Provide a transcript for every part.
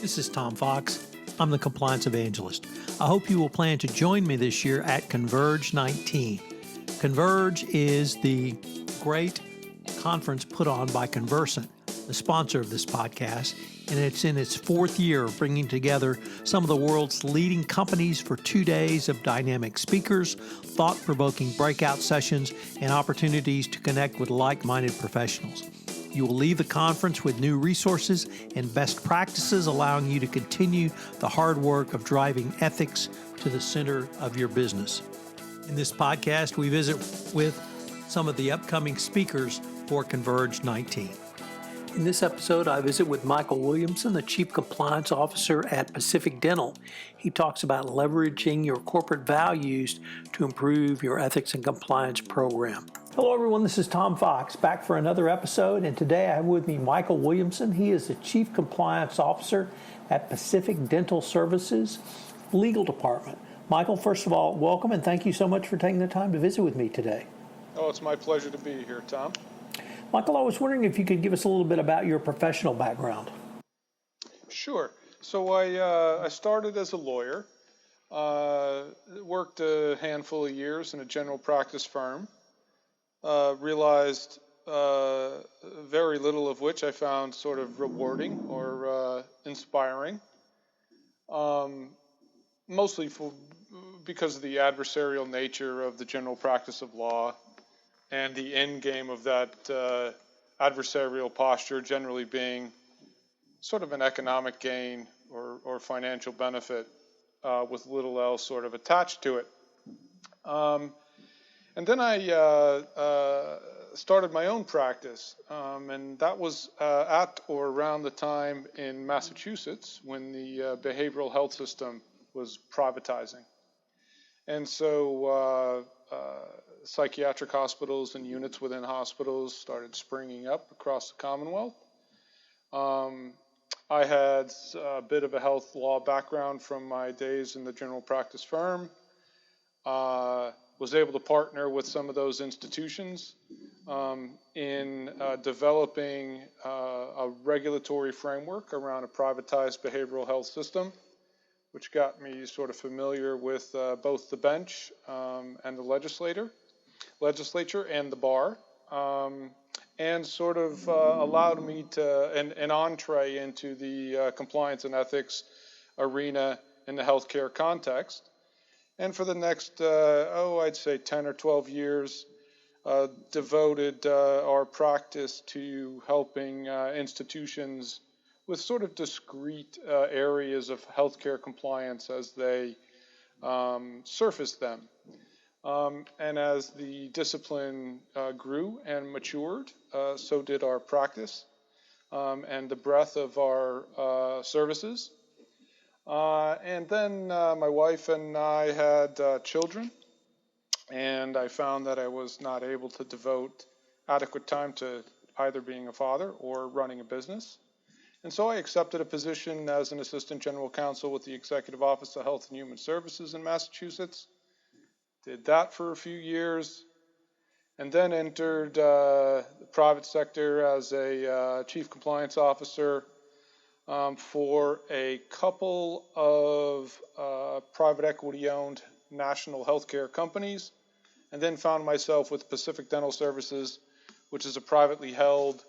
This is Tom Fox. I'm the Compliance Evangelist. I hope you will plan to join me this year at Converge 19. Converge is the great conference put on by Conversant, the sponsor of this podcast, and it's in its fourth year of bringing together some of the world's leading companies for 2 days of dynamic speakers, thought-provoking breakout sessions, and opportunities to connect with like-minded professionals. You will leave the conference with new resources and best practices, allowing you to continue the hard work of driving ethics to the center of your business. In this podcast, we visit with some of the upcoming speakers for Converge 19. In this episode, I visit with Michael Williamson, the Chief Compliance Officer at Pacific Dental. He talks about leveraging your corporate values to improve your ethics and compliance program. Hello everyone, this is Tom Fox, back for another episode, and today I have with me Michael Williamson. He is the Chief Compliance Officer at Pacific Dental Services Legal Department. Michael, first of all, welcome and thank you so much for taking the time to visit with me today. Oh, it's my pleasure to be here, Tom. Michael, I was wondering if you could give us a little bit about your professional background. Sure. So I started as a lawyer, worked a handful of years in a general practice firm, realized very little of which I found sort of rewarding or inspiring, mostly because of the adversarial nature of the general practice of law and the end game of that adversarial posture generally being sort of an economic gain or financial benefit with little else sort of attached to it. And then I started my own practice, and that was at or around the time in Massachusetts when the behavioral health system was privatizing. And so psychiatric hospitals and units within hospitals started springing up across the Commonwealth. I had a bit of a health law background from my days in the general practice firm. Was able to partner with some of those institutions in developing a regulatory framework around a privatized behavioral health system, which got me sort of familiar with both the bench and the legislature and the bar, and sort of allowed me to an entree into the compliance and ethics arena in the healthcare context. And for the next, I'd say 10 or 12 years, devoted our practice to helping institutions with sort of discrete areas of healthcare compliance as they surface them. And as the discipline grew and matured, so did our practice and the breadth of our services. And then my wife and I had children, and I found that I was not able to devote adequate time to either being a father or running a business. And so I accepted a position as an assistant general counsel with the Executive Office of Health and Human Services in Massachusetts. Did that for a few years, and then entered the private sector as a chief compliance officer for a couple of private equity-owned national healthcare companies, and then found myself with Pacific Dental Services, which is a privately held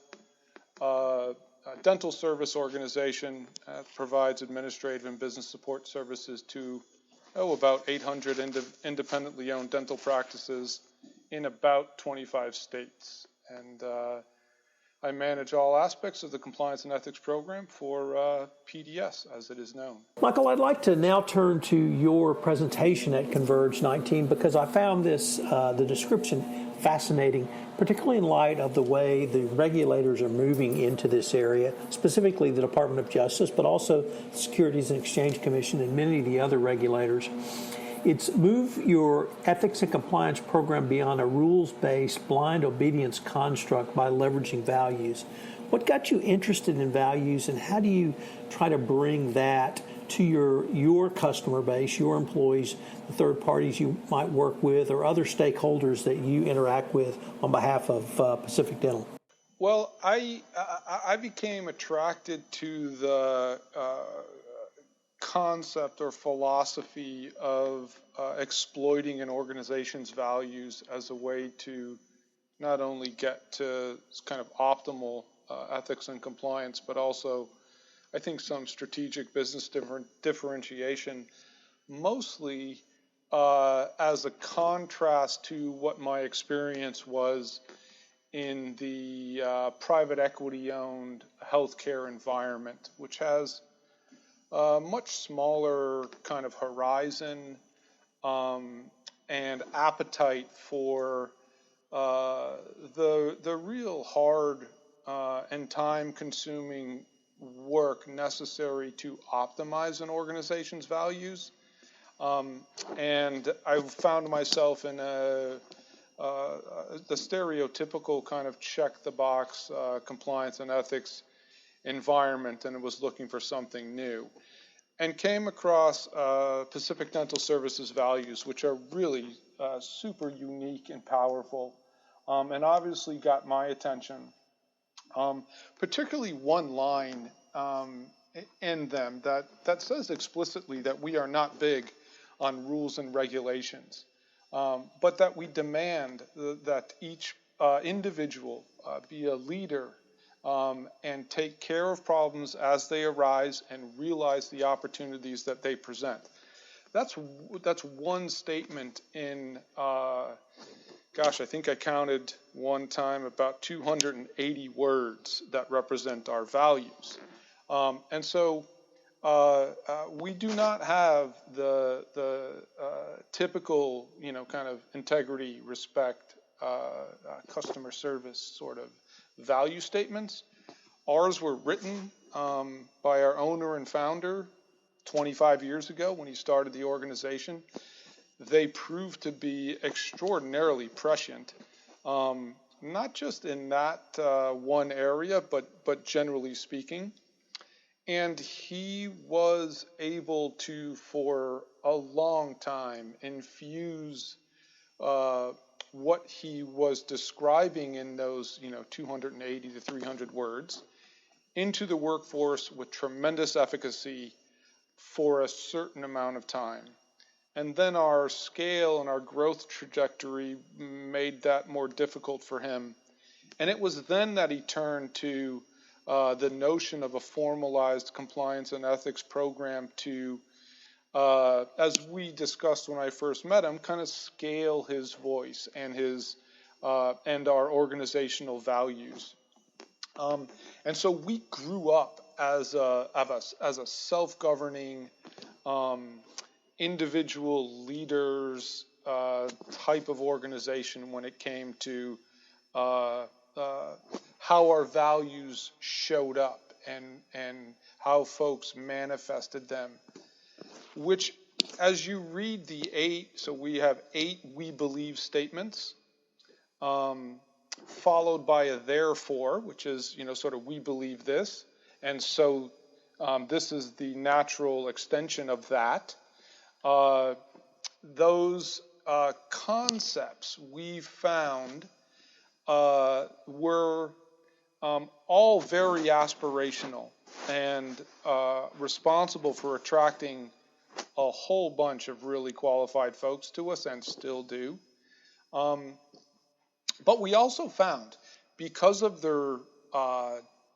dental service organization that provides administrative and business support services to about 800 independently owned dental practices in about 25 states. And I manage all aspects of the compliance and ethics program for PDS, as it is known. Michael, I'd like to now turn to your presentation at Converge 19 because I found this, the description, fascinating, particularly in light of the way the regulators are moving into this area, specifically the Department of Justice, but also the Securities and Exchange Commission and many of the other regulators. It's move your ethics and compliance program beyond a rules-based blind obedience construct by leveraging values. What got you interested in values, and how do you try to bring that to your customer base, your employees, the third parties you might work with, or other stakeholders that you interact with on behalf of Pacific Dental? Well, I became attracted to the concept or philosophy of exploiting an organization's values as a way to not only get to kind of optimal ethics and compliance, but also, I think, some strategic business differentiation, mostly as a contrast to what my experience was in the private equity-owned healthcare environment, which has a much smaller kind of horizon and appetite for the real hard and time-consuming work necessary to optimize an organization's values. And I've found myself in the stereotypical kind of check-the-box compliance and ethics environment, and was looking for something new. And came across Pacific Dental Services values, which are really super unique and powerful, and obviously got my attention. Particularly one line in them that says explicitly that we are not big on rules and regulations, but that we demand that each individual be a leader and take care of problems as they arise and realize the opportunities that they present. That's one statement in, gosh, I think I counted one time about 280 words that represent our values. And so we do not have the typical, kind of integrity, respect, customer service sort of value statements. Ours were written by our owner and founder 25 years ago when he started the organization. They proved to be extraordinarily prescient, not just in that one area, but generally speaking. And he was able to, for a long time, infuse what he was describing in those, 280 to 300 words into the workforce with tremendous efficacy for a certain amount of time. And then our scale and our growth trajectory made that more difficult for him. And it was then that he turned to the notion of a formalized compliance and ethics program to, as we discussed when I first met him, kind of scale his voice and his and our organizational values. And so we grew up as a self-governing individual leaders type of organization when it came to how our values showed up and how folks manifested them, which, as you read the 8, so we have 8 we believe statements, followed by a therefore, which is, sort of we believe this, and so this is the natural extension of that. Those concepts we found were all very aspirational and responsible for attracting a whole bunch of really qualified folks to us, and still do. But we also found, because of their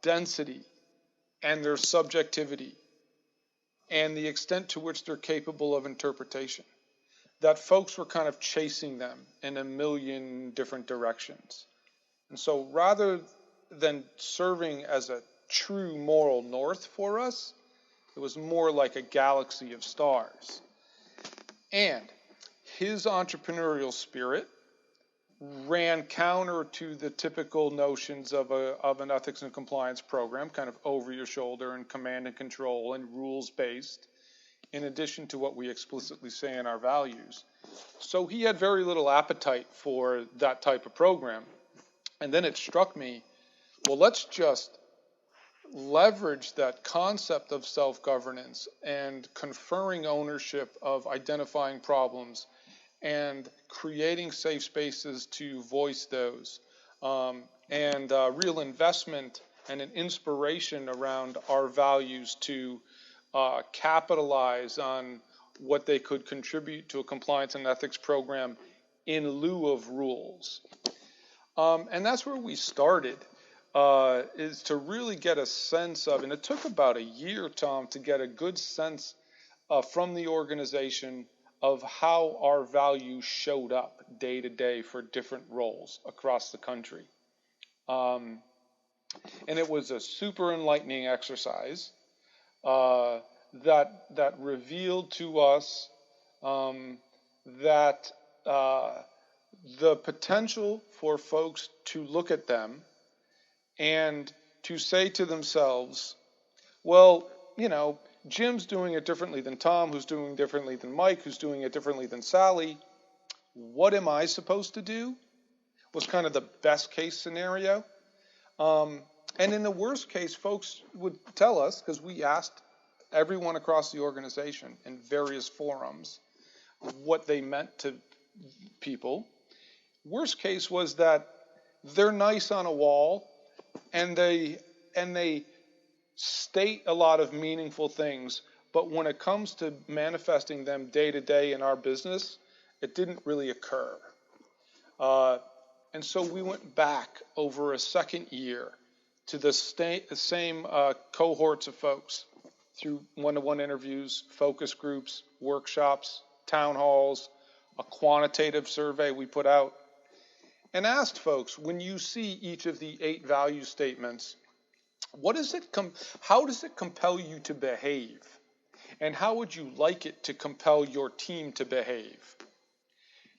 density and their subjectivity and the extent to which they're capable of interpretation, that folks were kind of chasing them in a million different directions. And so rather than serving as a true moral north for us, it was more like a galaxy of stars. And his entrepreneurial spirit ran counter to the typical notions of an ethics and compliance program, kind of over your shoulder and command and control and rules-based, in addition to what we explicitly say in our values. So he had very little appetite for that type of program. And then it struck me, well, let's just leverage that concept of self-governance and conferring ownership of identifying problems and creating safe spaces to voice those, and real investment and an inspiration around our values to capitalize on what they could contribute to a compliance and ethics program in lieu of rules. And that's where we started, is to really get a sense of, and it took about a year, Tom, to get a good sense from the organization of how our values showed up day to day for different roles across the country. And it was a super enlightening exercise that revealed to us that the potential for folks to look at them and to say to themselves, well, you know, Jim's doing it differently than Tom, who's doing it differently than Mike, who's doing it differently than Sally. What am I supposed to do? Was kind of the best case scenario. And in the worst case, folks would tell us, because we asked everyone across the organization in various forums what they meant to people. Worst case was that they're nice on a wall and they state a lot of meaningful things, but when it comes to manifesting them day to day in our business, it didn't really occur. And so we went back over a second year to the same cohorts of folks through one-to-one interviews, focus groups, workshops, town halls, a quantitative survey we put out, and asked folks, when you see each of the 8 value statements, how does it compel you to behave? And how would you like it to compel your team to behave?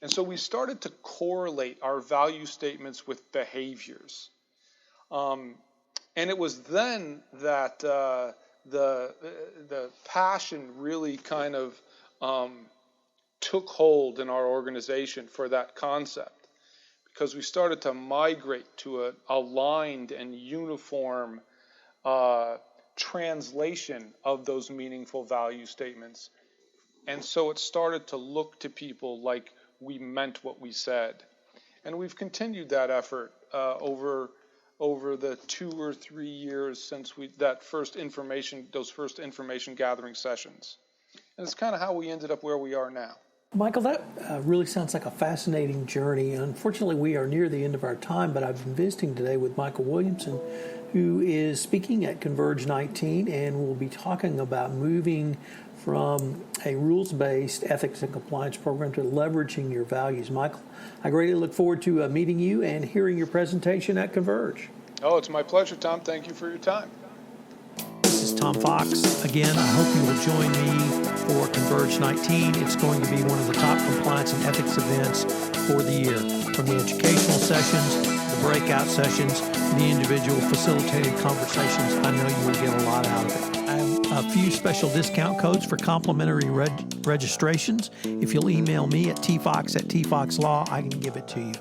And so we started to correlate our value statements with behaviors. And it was then that the passion really kind of took hold in our organization for that concept, because we started to migrate to an aligned and uniform translation of those meaningful value statements. And so it started to look to people like we meant what we said. And we've continued that effort over the 2 or 3 years since those first information gathering sessions. And it's kind of how we ended up where we are now. Michael, that really sounds like a fascinating journey. Unfortunately, we are near the end of our time, but I've been visiting today with Michael Williamson, who is speaking at Converge 19, and we'll be talking about moving from a rules-based ethics and compliance program to leveraging your values. Michael, I greatly look forward to meeting you and hearing your presentation at Converge. Oh, it's my pleasure, Tom. Thank you for your time. This is Tom Fox. Again, I hope you will join me for Converge 19. It's going to be one of the top compliance and ethics events for the year. From the educational sessions, the breakout sessions, the individual facilitated conversations, I know you will get a lot out of it. I have a few special discount codes for complimentary registrations. If you'll email me at tfox@tfoxlaw, I can give it to you.